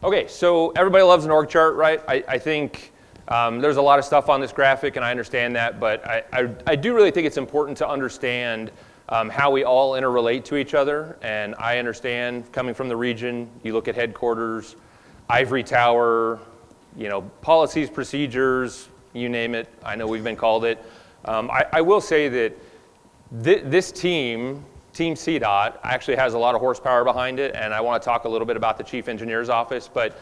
Okay, so everybody loves an org chart, right? I think there's a lot of stuff on this graphic, and I understand that, but I do really think it's important to understand how we all interrelate to each other. And I understand, coming from the region, you look at headquarters, ivory tower, policies, procedures, you name it. I know we've been called it. I will say that this Team CDOT actually has a lot of horsepower behind it, and I want to talk a little bit about the Chief Engineer's Office, but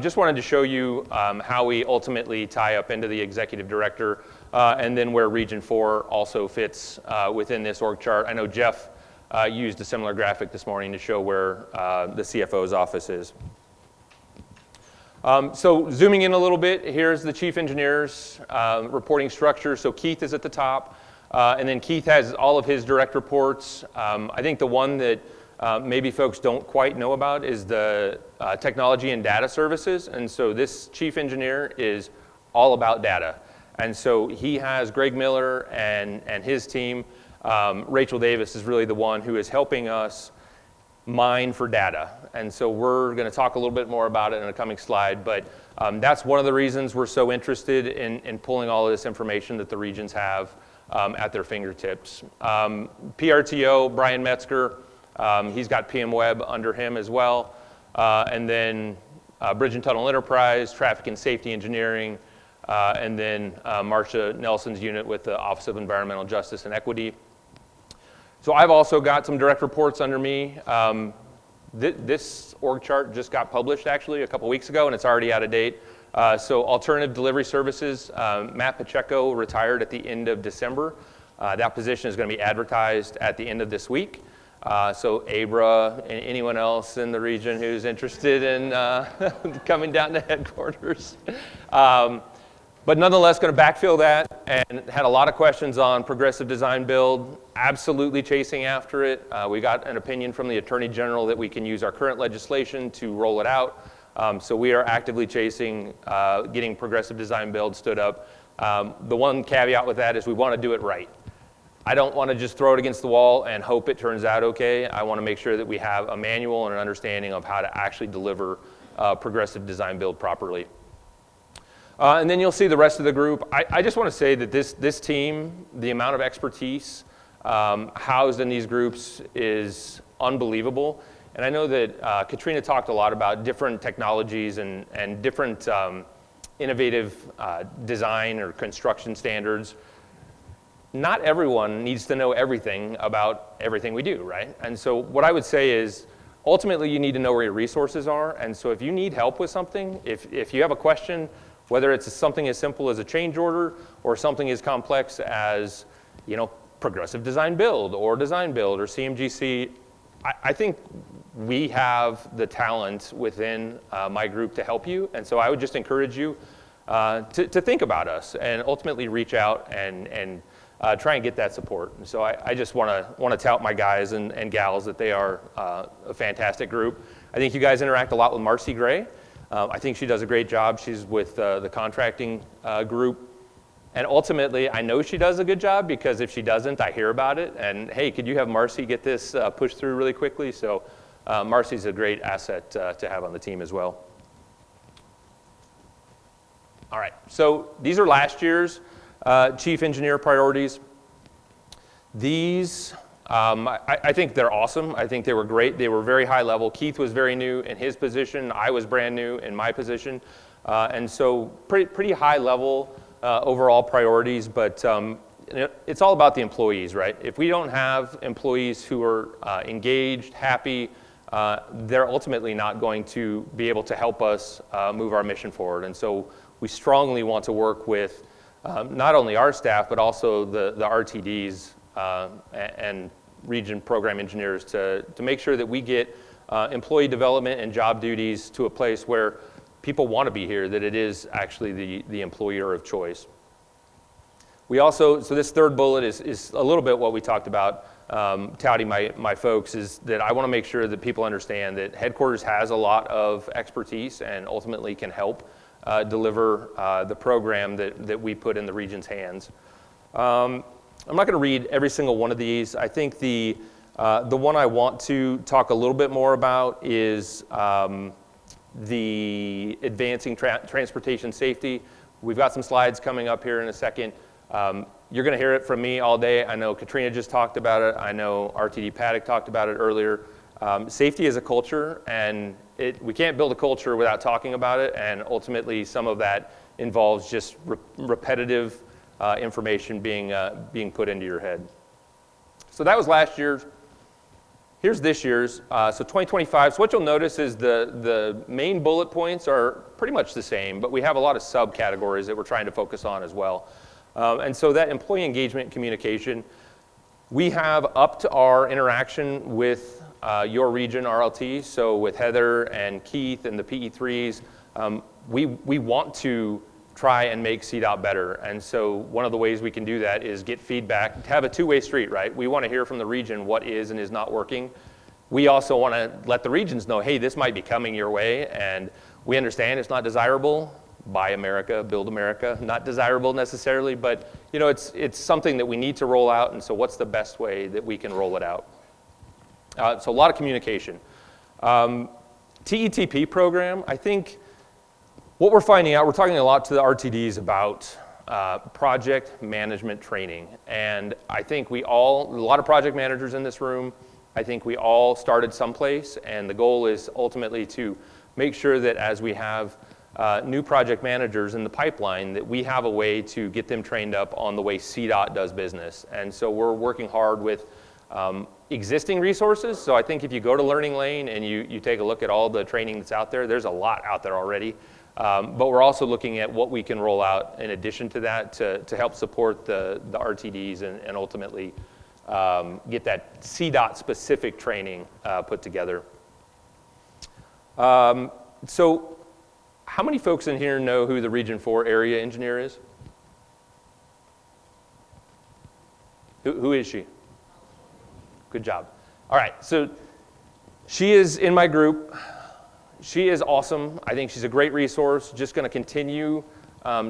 just wanted to show you how we ultimately tie up into the Executive Director, and then where Region 4 also fits within this org chart. I know Jeff used a similar graphic this morning to show where the CFO's office is. So zooming in a little bit, here's the Chief Engineer's reporting structure. So Keith is at the top. And then Keith has all of his direct reports. I think the one that maybe folks don't quite know about is the technology and data services. And so this chief engineer is all about data. And so he has Greg Miller and his team. Rachel Davis is really the one who is helping us mine for data. And so we're going to talk a little bit more about it in a coming slide. But that's one of the reasons we're so interested in pulling all of this information that the regions have at their fingertips. PRTO, Brian Metzger, he's got PM Web under him as well. And then Bridge and Tunnel Enterprise, Traffic and Safety Engineering, and then Marcia Nelson's unit with the Office of Environmental Justice and Equity. So I've also got some direct reports under me. This org chart just got published actually a couple weeks ago, and it's already out of date. So Alternative Delivery Services, Matt Pacheco retired at the end of December. That position is going to be advertised at the end of this week. So Abra and anyone else in the region who's interested in coming down to headquarters. But nonetheless, going to backfill that, and had a lot of questions on progressive design build, absolutely chasing after it. We got an opinion from the Attorney General that we can use our current legislation to roll it out. So we are actively chasing getting progressive design build stood up. The one caveat with that is we want to do it right. I don't want to just throw it against the wall and hope it turns out okay. I want to make sure that we have a manual and an understanding of how to actually deliver progressive design build properly. And then you'll see the rest of the group. I just want to say that this team, the amount of expertise housed in these groups is unbelievable. And I know that Katrina talked a lot about different technologies and different innovative design or construction standards. Not everyone needs to know everything about everything we do, right? And so what I would say is, ultimately you need to know where your resources are. And so if you need help with something, if you have a question, whether it's something as simple as a change order or something as complex as, progressive design build or CMGC, I think we have the talent within my group to help you. And so I would just encourage you to think about us and ultimately reach out and try and get that support. And so I just want to tout my guys and gals that they are a fantastic group. I think you guys interact a lot with Marcy Gray. I think she does a great job. She's with the contracting group. And ultimately, I know she does a good job because if she doesn't, I hear about it. And hey, could you have Marcy get this pushed through really quickly? So Marcy's a great asset to have on the team as well. All right, so these are last year's chief engineer priorities. These, I think they're awesome. I think they were great. They were very high level. Keith was very new in his position. I was brand new in my position. And so pretty high level overall priorities, but it's all about the employees, right? If we don't have employees who are engaged, happy, they're ultimately not going to be able to help us move our mission forward. And so we strongly want to work with not only our staff, but also the RTDs and region program engineers to make sure that we get employee development and job duties to a place where people want to be here, that it is actually the employer of choice. We also, so this third bullet is a little bit what we talked about, touting my folks, is that I want to make sure that people understand that headquarters has a lot of expertise and ultimately can help deliver the program that we put in the region's hands. I'm not going to read every single one of these. I think the one I want to talk a little bit more about is the advancing transportation safety. We've got some slides coming up here in a second. You're going to hear it from me all day. I know Katrina just talked about it. I know RTD Paddock talked about it earlier. Safety is a culture, and we can't build a culture without talking about it, and ultimately some of that involves just repetitive information being put into your head. So that was last year's. Here's this year's, so 2025. So what you'll notice is the main bullet points are pretty much the same, but we have a lot of subcategories that we're trying to focus on as well. And so that employee engagement and communication, we have upped our interaction with your region RLT, so with Heather and Keith and the PE3s, we want to try and make CDOT better. And so one of the ways we can do that is get feedback, to have a two-way street, right? We want to hear from the region what is and is not working. We also want to let the regions know, hey, this might be coming your way, and we understand it's not desirable. Buy America, build America, not desirable necessarily, but you know, it's something that we need to roll out, and so what's the best way that we can roll it out? So a lot of communication. TETP program, I think what we're finding out, we're talking a lot to the RTDs about project management training, and I think a lot of project managers in this room, I think we all started someplace, and the goal is ultimately to make sure that as we have new project managers in the pipeline, that we have a way to get them trained up on the way CDOT does business. And so we're working hard with existing resources. So I think if you go to Learning Lane and you take a look at all the training that's out there, there's a lot out there already. But we're also looking at what we can roll out in addition to that to help support the RTDs and ultimately get that CDOT specific training put together. So how many folks in here know who the Region 4 area engineer is? Who is she? Good job. All right, so she is in my group. She is awesome. I think she's a great resource. Just going to continue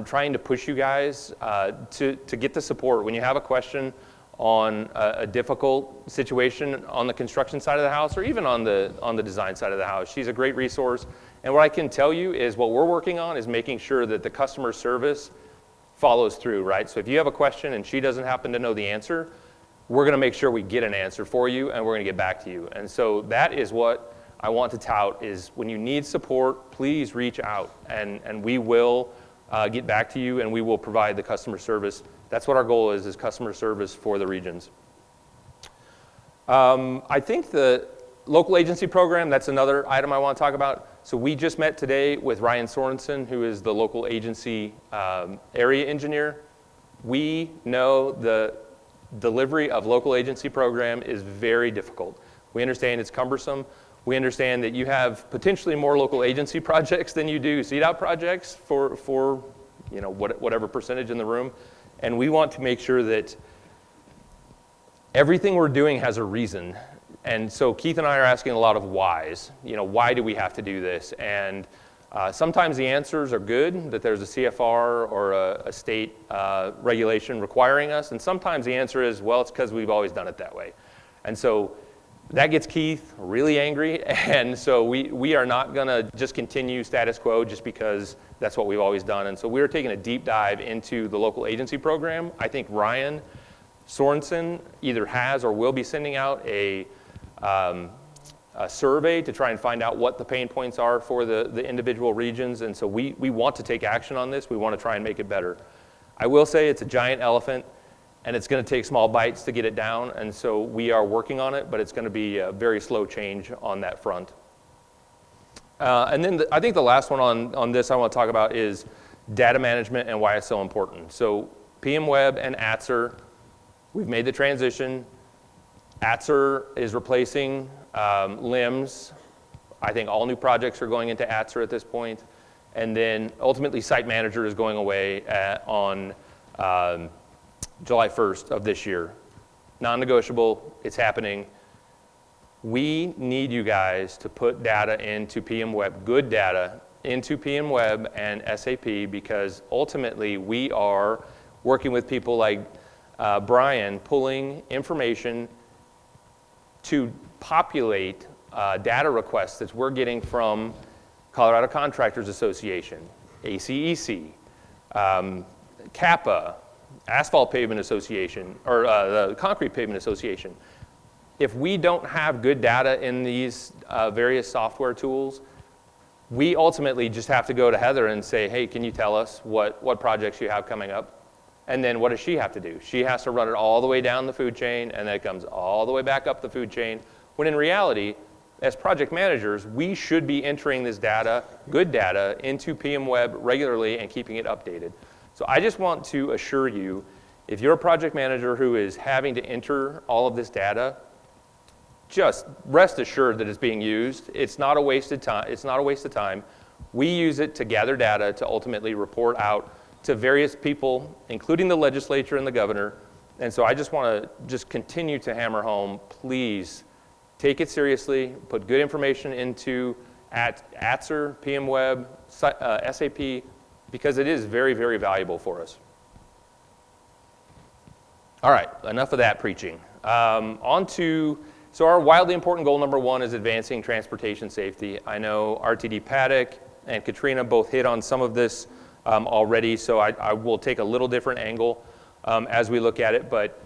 trying to push you guys to get the support. When you have a question on a difficult situation on the construction side of the house or even on the design side of the house, she's a great resource. And what I can tell you is what we're working on is making sure that the customer service follows through, right? So if you have a question and she doesn't happen to know the answer, we're going to make sure we get an answer for you and we're going to get back to you. And so that is what I want to tout is when you need support, please reach out and we will get back to you and we will provide the customer service. That's what our goal is customer service for the regions. I think the local agency program, that's another item I want to talk about. So we just met today with Ryan Sorensen, who is the local agency area engineer. We know the delivery of local agency program is very difficult. We understand it's cumbersome. We understand that you have potentially more local agency projects than you do CDOT projects for you know whatever percentage in the room. And we want to make sure that everything we're doing has a reason. And so Keith and I are asking a lot of whys. You know, why do we have to do this? And sometimes the answers are good, that there's a CFR or a state regulation requiring us. And sometimes the answer is, well, it's because we've always done it that way. And so that gets Keith really angry. And so we are not going to just continue status quo just because that's what we've always done. And so we're taking a deep dive into the local agency program. I think Ryan Sorensen either has or will be sending out a survey to try and find out what the pain points are for the individual regions. And so we want to take action on this. We want to try and make it better. I will say it's a giant elephant, and it's going to take small bites to get it down. And so we are working on it, but it's going to be a very slow change on that front. And then I think the last one on this I want to talk about is data management and why it's so important. So PM Web and ATSR, we've made the transition. ATSR is replacing LIMS. I think all new projects are going into ATSR at this point. And then ultimately Site Manager is going away on July 1st of this year. Non-negotiable, it's happening. We need you guys to put data into PM Web, good data, into PM Web and SAP because ultimately we are working with people like Brian, pulling information to populate data requests that we're getting from Colorado Contractors Association, ACEC, CAPA, Asphalt Pavement Association, or the Concrete Pavement Association. If we don't have good data in these various software tools, we ultimately just have to go to Heather and say, hey, can you tell us what projects you have coming up? And then what does she have to do? She has to run it all the way down the food chain, and then it comes all the way back up the food chain, when in reality, as project managers, we should be entering this data, good data, into PM Web regularly and keeping it updated. So I just want to assure you, if you're a project manager who is having to enter all of this data, just rest assured that it's being used. It's not a wasted time. It's not a waste of time. We use it to gather data to ultimately report out to various people, including the legislature and the governor. And so I just want to just continue to hammer home, please take it seriously, put good information into ATSR, PM Web, SAP, because it is very, very valuable for us. All right, enough of that preaching. So our wildly important goal number one is advancing transportation safety. I know RTD Paddock and Katrina both hit on some of this already, so I will take a little different angle as we look at it. But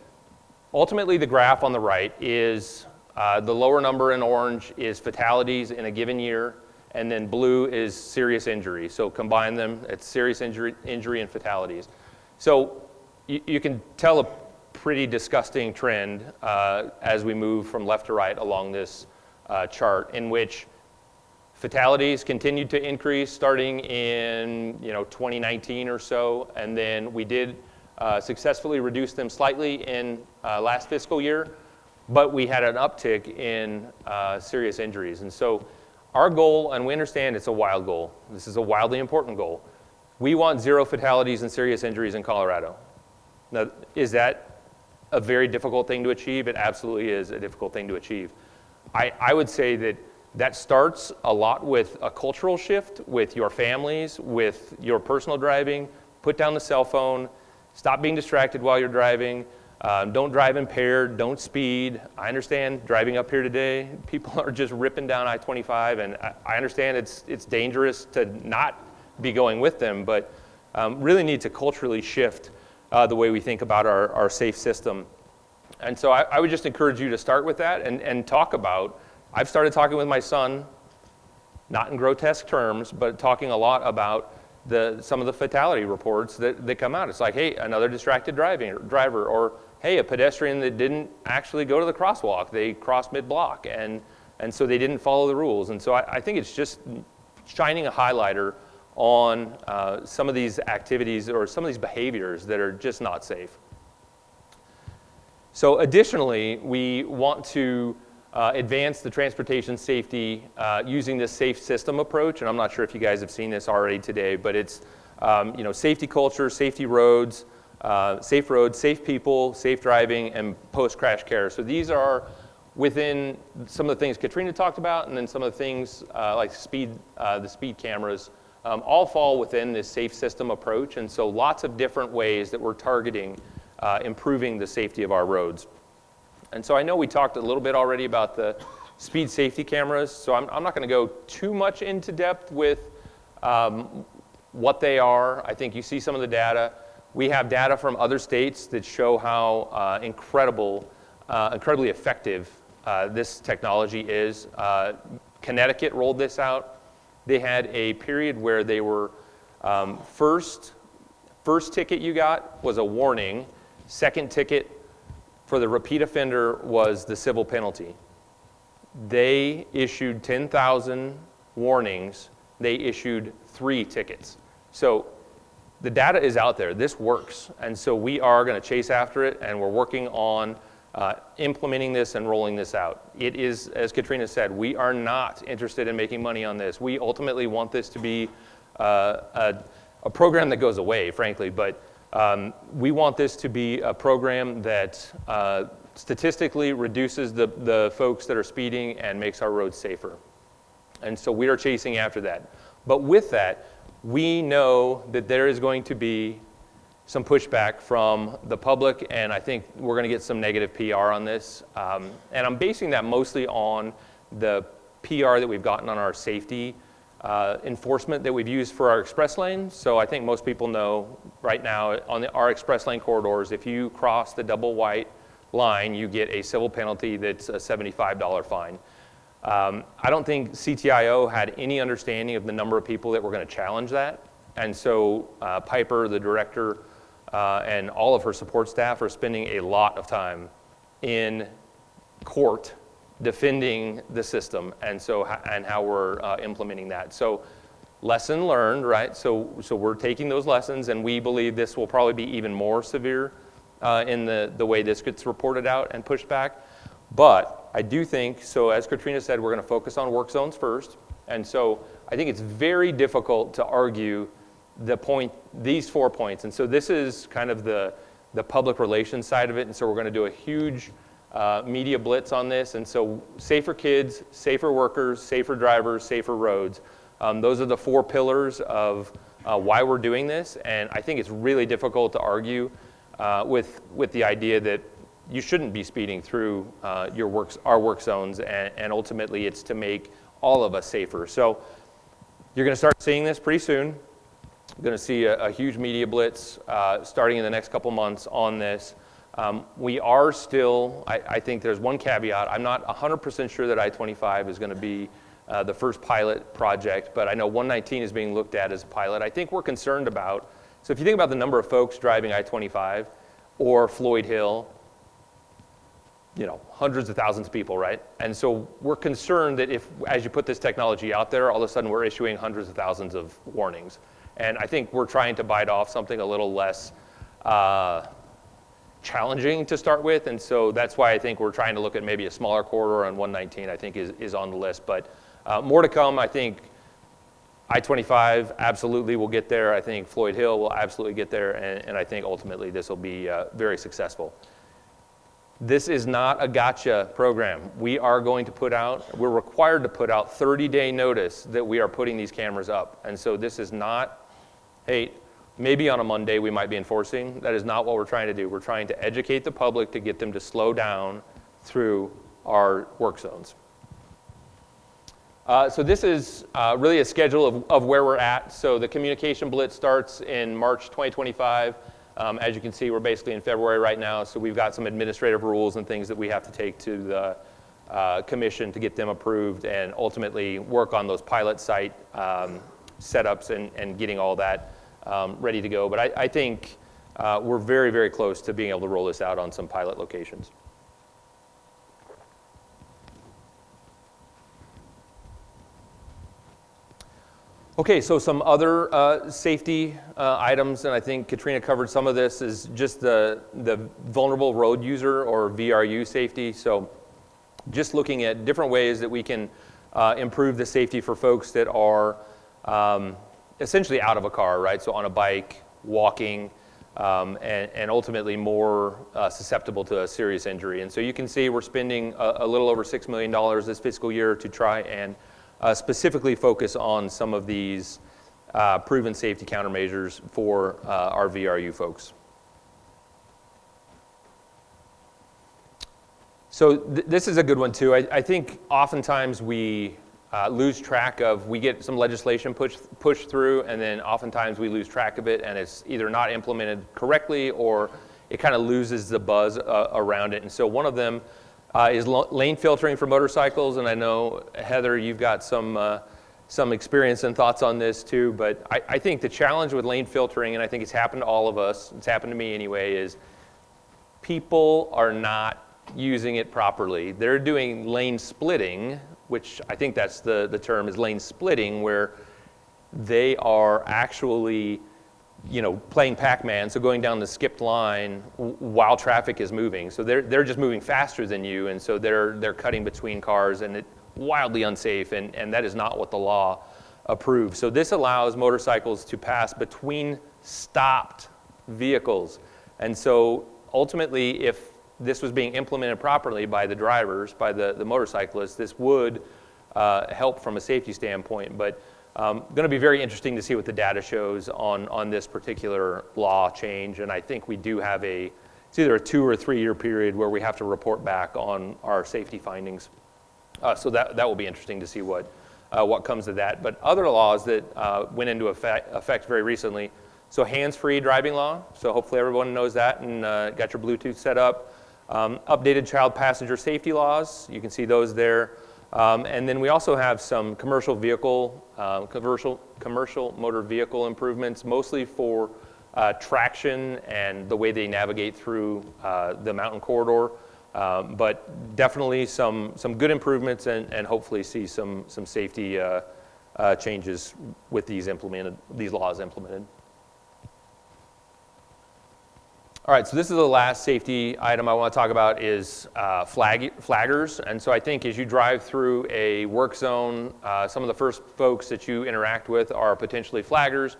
ultimately, the graph on the right is the lower number in orange is fatalities in a given year, and then blue is serious injury. So combine them, it's serious injury and fatalities. So you can tell a pretty disgusting trend as we move from left to right along this chart, in which fatalities continued to increase starting in 2019 or so, and then we did successfully reduce them slightly in last fiscal year, but we had an uptick in serious injuries. And so our goal, and we understand it's a wild goal, this is a wildly important goal, we want 0 fatalities and serious injuries in Colorado. Now, is that a very difficult thing to achieve? It absolutely is a difficult thing to achieve. I would say that starts a lot with a cultural shift with your families, with your personal driving. Put down the cell phone, stop being distracted while you're driving, don't drive impaired, don't speed. I understand driving up here today, people are just ripping down I-25, and I understand it's dangerous to not be going with them, but really need to culturally shift the way we think about our safe system. And so I would just encourage you to start with that and talk about, I've started talking with my son, not in grotesque terms, but talking a lot about some of the fatality reports that come out. It's like, hey, another distracted driver, or hey, a pedestrian that didn't actually go to the crosswalk. They crossed mid-block, and so they didn't follow the rules. And so I think it's just shining a highlighter on some of these activities or some of these behaviors that are just not safe. So additionally, we want to advance the transportation safety using this safe system approach, and I'm not sure if you guys have seen this already today, but it's safety culture, safety roads, safe people, safe driving, and post-crash care. So these are within some of the things Katrina talked about, and then some of the things like the speed cameras all fall within this safe system approach, and so lots of different ways that we're targeting improving the safety of our roads. And so I know we talked a little bit already about the speed safety cameras, so I'm not going to go too much into depth with what they are. I think you see some of the data. We have data from other states that show how incredibly effective this technology is. Connecticut rolled this out. They had a period where they were first ticket you got was a warning. Second ticket for the repeat offender was the civil penalty. They issued 10,000 warnings. They issued 3 tickets. So the data is out there. This works. And so we are going to chase after it, and we're working on implementing this and rolling this out. It is, as Katrina said, we are not interested in making money on this. We ultimately want this to be a program that goes away, frankly, but we want this to be a program that statistically reduces the folks that are speeding and makes our roads safer. And so we are chasing after that. But with that, we know that there is going to be some pushback from the public, and I think we're going to get some negative PR on this. And I'm basing that mostly on the PR that we've gotten on our safety enforcement that we've used for our express lanes. So I think most people know right now on our express lane corridors, if you cross the double white line, you get a civil penalty that's a $75 fine. I don't think CTIO had any understanding of the number of people that were going to challenge that. And so Piper, the director, and all of her support staff are spending a lot of time in court defending the system and how we're implementing that. So lesson learned, right? So we're taking those lessons, and we believe this will probably be even more severe in the way this gets reported out and pushed back. But I do think, so as Katrina said, we're going to focus on work zones first. And so I think it's very difficult to argue these 4 points. And so this is kind of the public relations side of it. And so we're going to do a huge media blitz on this. And so safer kids, safer workers, safer drivers, safer roads. Those are the 4 pillars of why we're doing this. And I think it's really difficult to argue with the idea that you shouldn't be speeding through our work zones, and ultimately it's to make all of us safer. So you're going to start seeing this pretty soon. You're going to see a huge media blitz starting in the next couple months on this. We are still, I think there's one caveat. I'm not 100% sure that I-25 is going to be the first pilot project, but I know 119 is being looked at as a pilot. I think we're concerned about, so if you think about the number of folks driving I-25 or Floyd Hill, hundreds of thousands of people, right? And so we're concerned that as you put this technology out there, all of a sudden we're issuing hundreds of thousands of warnings. And I think we're trying to bite off something a little less challenging to start with. And so that's why I think we're trying to look at maybe a smaller corridor on 119, I think is on the list. But more to come. I think I-25 absolutely will get there. I think Floyd Hill will absolutely get there. And I think ultimately this will be very successful. This is not a gotcha program. We're required to put out 30-day notice that we are putting these cameras up. And so this is not, hey, maybe on a Monday we might be enforcing. That is not what we're trying to do. We're trying to educate the public to get them to slow down through our work zones. So this is really a schedule of where we're at. So the communication blitz starts in March 2025. As you can see, we're basically in February right now, so we've got some administrative rules and things that we have to take to the commission to get them approved and ultimately work on those pilot site setups and getting all that ready to go. But I think we're very, very close to being able to roll this out on some pilot locations. Okay, so some other safety items, and I think Katrina covered some of this, is just the vulnerable road user or VRU safety. So just looking at different ways that we can improve the safety for folks that are essentially out of a car, right? So on a bike, walking, and ultimately more susceptible to a serious injury. And so you can see we're spending a little over $6 million this fiscal year to try and specifically focus on some of these proven safety countermeasures for our VRU folks. So this is a good one too. I think oftentimes we lose track of, we get some legislation pushed through, and then oftentimes we lose track of it and it's either not implemented correctly or it kind of loses the buzz around it. And so one of them is lane filtering for motorcycles, and I know, Heather, you've got some experience and thoughts on this too, but I think the challenge with lane filtering, and I think it's happened to all of us, it's happened to me anyway, is people are not using it properly. They're doing lane splitting, which I think that's the term, is lane splitting, where they are actually playing Pac-Man, so going down the skipped line while traffic is moving. So they're just moving faster than you, and so they're cutting between cars, and it's wildly unsafe, and that is not what the law approves. So this allows motorcycles to pass between stopped vehicles. And so ultimately, if this was being implemented properly by the drivers, by the motorcyclists, this would help from a safety standpoint. But going to be very interesting to see what the data shows on this particular law change, and I think we do have it's either a 2 or 3 year period where we have to report back on our safety findings. So that will be interesting to see what what comes of that. But other laws that went into effect very recently, so hands-free driving law, so hopefully everyone knows that and got your Bluetooth set up. Updated child passenger safety laws, you can see those there. And then we also have some commercial motor vehicle improvements, mostly for traction and the way they navigate through the mountain corridor. But definitely some good improvements and hopefully see some safety changes with these laws implemented. All right, so this is the last safety item I want to talk about is flaggers. And so I think as you drive through a work zone, some of the first folks that you interact with are potentially flaggers.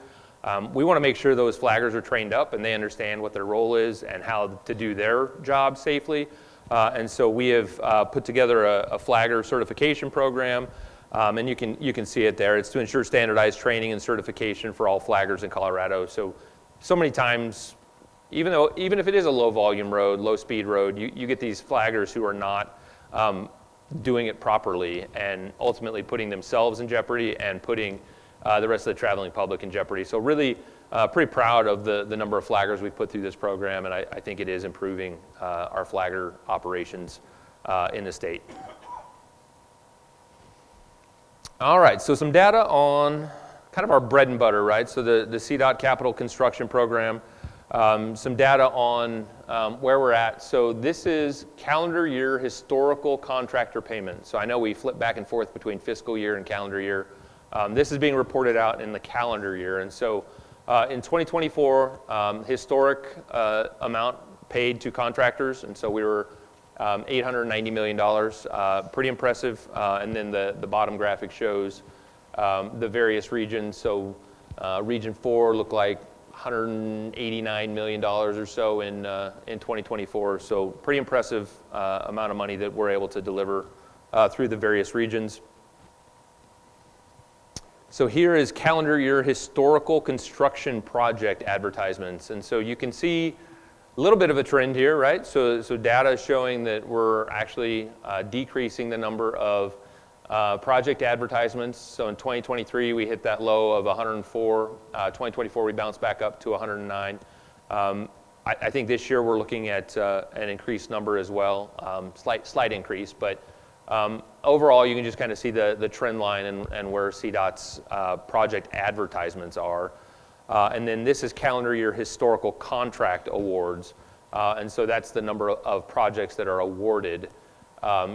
We want to make sure those flaggers are trained up and they understand what their role is and how to do their job safely. And so we have put together a flagger certification program, and you can see it there. It's to ensure standardized training and certification for all flaggers in Colorado. So many times, even if it is a low volume road, low speed road, you get these flaggers who are not doing it properly and ultimately putting themselves in jeopardy and putting the rest of the traveling public in jeopardy. So really pretty proud of the number of flaggers we've put through this program, and I think it is improving our flagger operations in the state. All right, so some data on kind of our bread and butter, right? So the CDOT capital construction program. Some data on where we're at. So this is calendar year historical contractor payment. So I know we flip back and forth between fiscal year and calendar year. This is being reported out in the calendar year. And so in 2024, historic amount paid to contractors. And so we were $890 million, pretty impressive. And then the bottom graphic shows the various regions. So region 4 looked like $189 million or so in 2024. So pretty impressive amount of money that we're able to deliver through the various regions. So here is calendar year historical construction project advertisements. And so you can see a little bit of a trend here, right? So data showing that we're actually decreasing the number of project advertisements. So in 2023, we hit that low of 104. 2024, we bounced back up to 109. I think this year we're looking at an increased number as well, slight increase. But overall, you can just kind of see the trend line and where CDOT's project advertisements are. And then this is calendar year historical contract awards. And so that's the number of projects that are awarded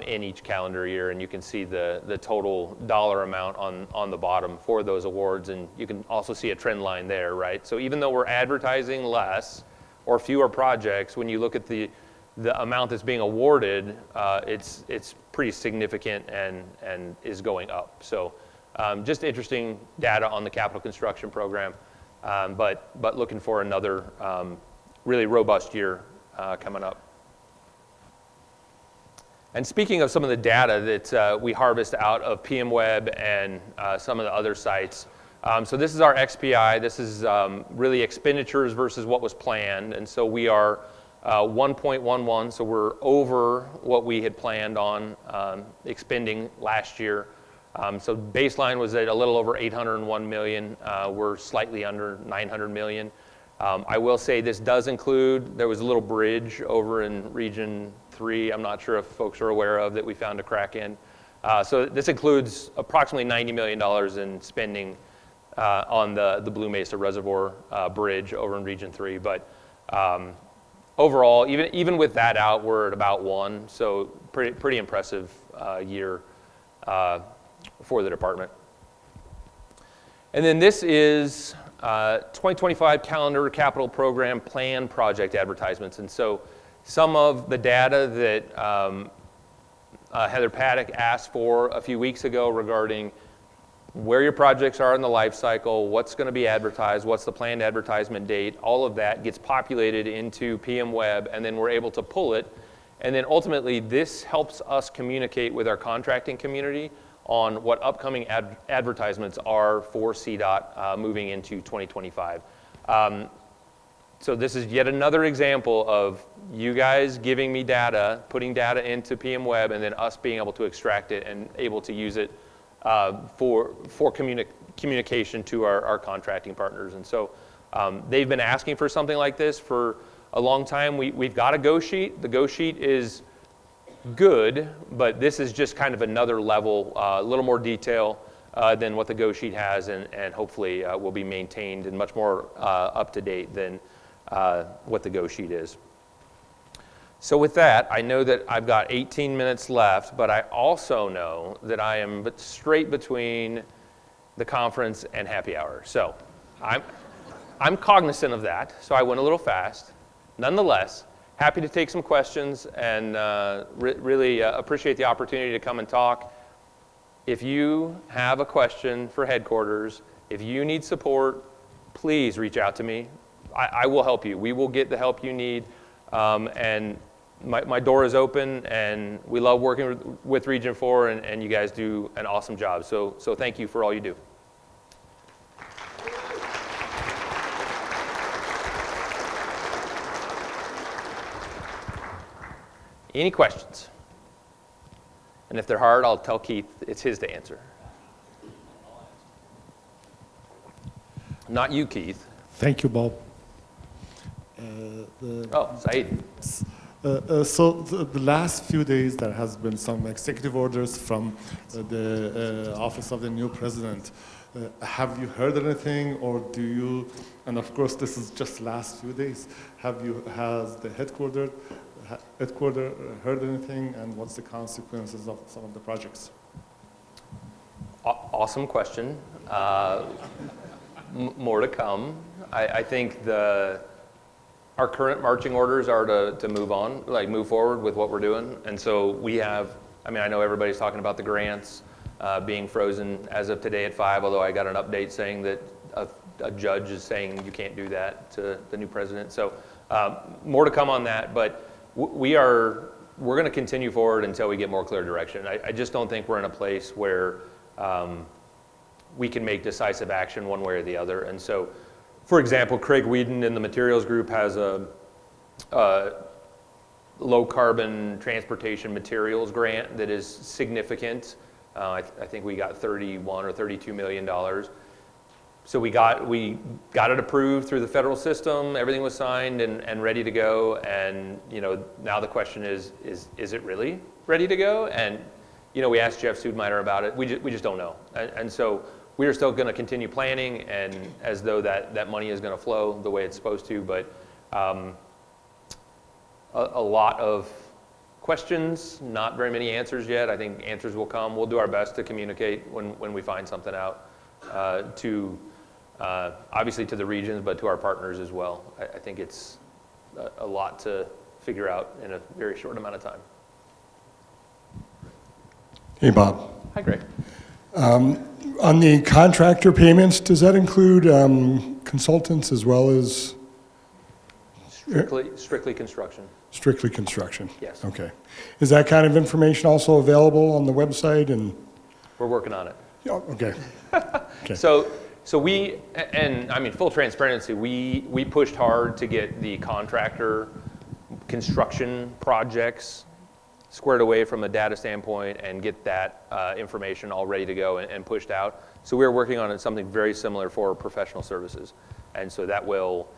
in each calendar year, and you can see the total dollar amount on the bottom for those awards, and you can also see a trend line there, right? So even though we're advertising less or fewer projects, when you look at the amount that's being awarded, it's pretty significant and is going up. So just interesting data on the capital construction program, but looking for another really robust year coming up. And speaking of some of the data that we harvest out of PMWeb and some of the other sites, so this is our XPI. This is really expenditures versus what was planned. And so we are 1.11, so we're over what we had planned on expending last year. So baseline was at a little over 801 million. We're slightly under 900 million. I will say this does include, there was a little bridge over in region 3, I'm not sure if folks are aware of, that we found a crack in. So this includes approximately $90 million in spending on the Blue Mesa Reservoir bridge over in region 3. But overall, even with that out, we're at about 1. So pretty impressive year for the department. And then this is 2025 calendar capital program plan project advertisements. And so some of the data that Heather Paddock asked for a few weeks ago regarding where your projects are in the life cycle, what's going to be advertised, what's the planned advertisement date, all of that gets populated into PMWeb, and then we're able to pull it. And then ultimately, this helps us communicate with our contracting community on what upcoming advertisements are for CDOT moving into 2025. So this is yet another example of you guys giving me data, putting data into PMWeb, and then us being able to extract it and able to use it for communication to our contracting partners. And so they've been asking for something like this for a long time. We've got a go sheet. The go sheet is good, but this is just kind of another level, a little more detail than what the go sheet has, and hopefully will be maintained and much more up to date than what the go sheet is. So with that, I know that I've got 18 minutes left, but I also know that I am straight between the conference and happy hour. So I'm cognizant of that, so I went a little fast. Nonetheless, happy to take some questions, and really appreciate the opportunity to come and talk. If you have a question for headquarters, if you need support, please reach out to me. I will help you. We will get the help you need, and my door is open, and we love working with Region 4, and you guys do an awesome job. So thank you for all you do. Any questions? And if they're hard, I'll tell Keith it's his to answer. Not you, Keith. Thank you, Bob. Saeed. So the last few days there has been some executive orders from the office of the new president. Have you heard anything, or do you, and of course this is just last few days, has the headquarters heard anything, and what's the consequences of some of the projects? Awesome question. More to come. I think our current marching orders are to move on, move forward with what we're doing. And so we have, I know everybody's talking about the grants being frozen as of today at 5, although I got an update saying that a judge is saying you can't do that to the new president. So more to come on that, but we're going to continue forward until we get more clear direction. I just don't think we're in a place where we can make decisive action one way or the other. And so, for example, Craig Whedon in the materials group has a low carbon transportation materials grant that is significant. I think we got $31 or $32 million. So we got it approved through the federal system. Everything was signed and ready to go. And now the question is it really ready to go? And we asked Jeff Sudmeier about it. We just don't know. And so we are still going to continue planning, and as though that money is going to flow the way it's supposed to. But a lot of questions, not very many answers yet. I think answers will come. We'll do our best to communicate when we find something out to obviously to the regions, but to our partners as well. I think it's a lot to figure out in a very short amount of time. Hey, Bob. Hi, Greg. On the contractor payments, does that include consultants as well as? Strictly construction. Strictly construction? Yes. Okay. Is that kind of information also available on the website? And we're working on it. Yeah, okay. Okay. So we, and full transparency, we pushed hard to get the contractor construction projects squared away from a data standpoint and get that information all ready to go and pushed out. So we're working on something very similar for professional services. And so that will,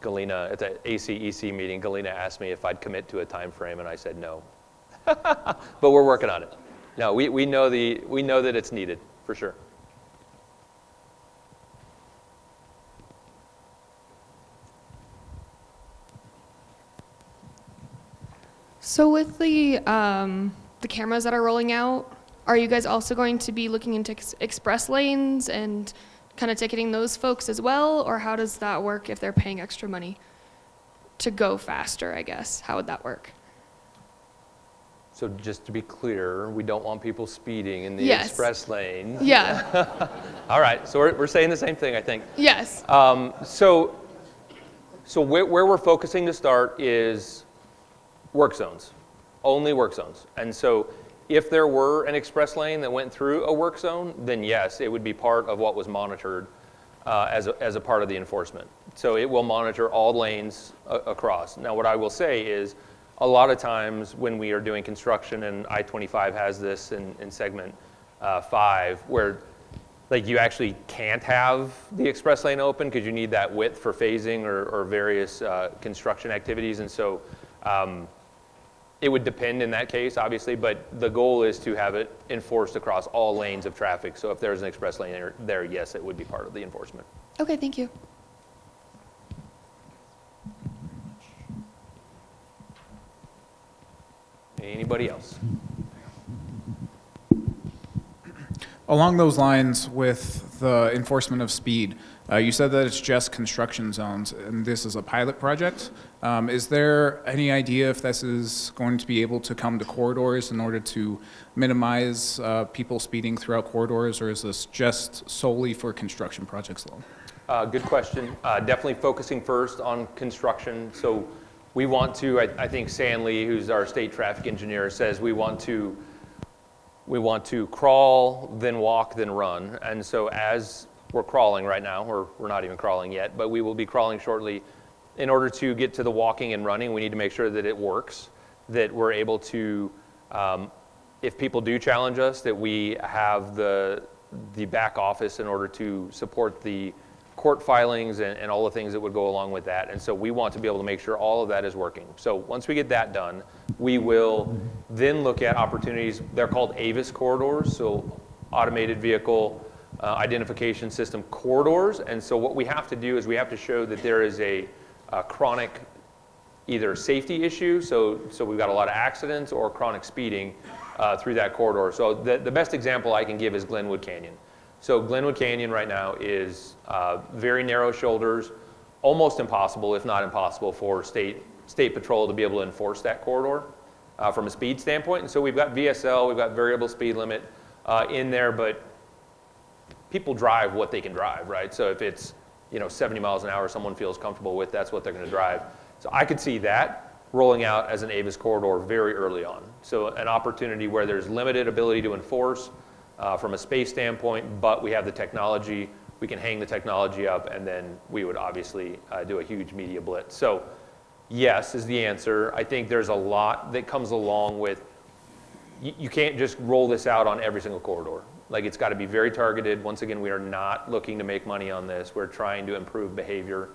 Galena, at the ACEC meeting, Galena asked me if I'd commit to a time frame, and I said no. But we're working on it. No, we know that it's needed, for sure. So with the cameras that are rolling out, are you guys also going to be looking into express lanes and kind of ticketing those folks as well? Or how does that work if they're paying extra money to go faster, I guess? How would that work? So just to be clear, we don't want people speeding in the Yes. express lane. Yeah. All right, so we're saying the same thing, I think. Yes. So where we're focusing to start is work zones, only work zones. And so if there were an express lane that went through a work zone, then yes, it would be part of what was monitored as a part of the enforcement. So it will monitor all lanes across. Now what I will say is a lot of times when we are doing construction, and I-25 has this in segment 5, where like you actually can't have the express lane open because you need that width for phasing or various construction activities. And so it would depend in that case, obviously, but the goal is to have it enforced across all lanes of traffic. So if there's an express lane there, yes, it would be part of the enforcement. Okay, thank you. Anybody else? Along those lines with the enforcement of speed, you said that it's just construction zones, and this is a pilot project. Is there any idea if this is going to be able to come to corridors in order to minimize people speeding throughout corridors, or is this just solely for construction projects alone? Good question. Definitely focusing first on construction. So we want to, I think Sanley, who's our state traffic engineer, says we want to crawl, then walk, then run. And so as we're crawling right now, we're not even crawling yet, but we will be crawling shortly. In order to get to the walking and running, we need to make sure that it works, that we're able to, if people do challenge us, that we have the back office in order to support the court filings and all the things that would go along with that. And so we want to be able to make sure all of that is working. So once we get that done, we will then look at opportunities. They're called AVIS corridors, so automated vehicle identification system corridors. And so what we have to do is we have to show that there is a chronic either safety issue, so we've got a lot of accidents, or chronic speeding through that corridor. So the best example I can give is Glenwood Canyon. So Glenwood Canyon right now is very narrow shoulders, almost impossible, if not impossible, for state patrol to be able to enforce that corridor from a speed standpoint. And so we've got VSL, we've got variable speed limit in there, but people drive what they can drive, right? So if it's 70 miles an hour someone feels comfortable with, that's what they're going to drive. So I could see that rolling out as an AVIS corridor very early on. So an opportunity where there's limited ability to enforce from a space standpoint, but we have the technology, we can hang the technology up, and then we would obviously do a huge media blitz. So yes is the answer. I think there's a lot that comes along with, you can't just roll this out on every single corridor. Like, it's got to be very targeted. Once again, we are not looking to make money on this. We're trying to improve behavior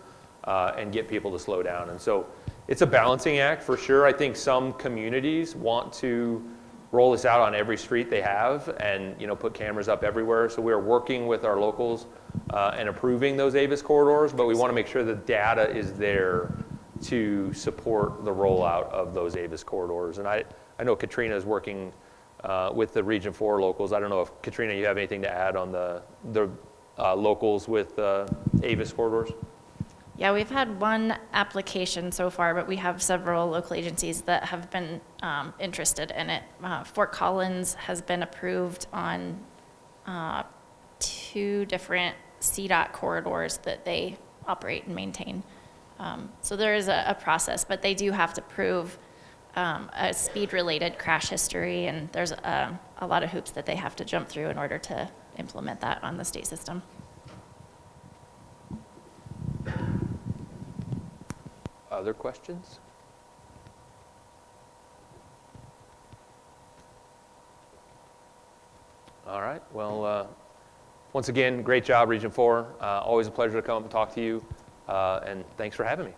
and get people to slow down. And so it's a balancing act for sure. I think some communities want to roll this out on every street they have and put cameras up everywhere. So we're working with our locals and approving those AVIS corridors, but we want to make sure the data is there to support the rollout of those AVIS corridors. And I know Katrina is working with the Region 4 locals. I don't know if, Katrina, you have anything to add on the locals with AVIS corridors? Yeah, we've had one application so far, but we have several local agencies that have been interested in it. Fort Collins has been approved on 2 different CDOT corridors that they operate and maintain. So there is a process, but they do have to prove a speed-related crash history, and there's a lot of hoops that they have to jump through in order to implement that on the state system. Other questions? All right. Well, once again, great job, Region 4. Always a pleasure to come up and talk to you, and thanks for having me.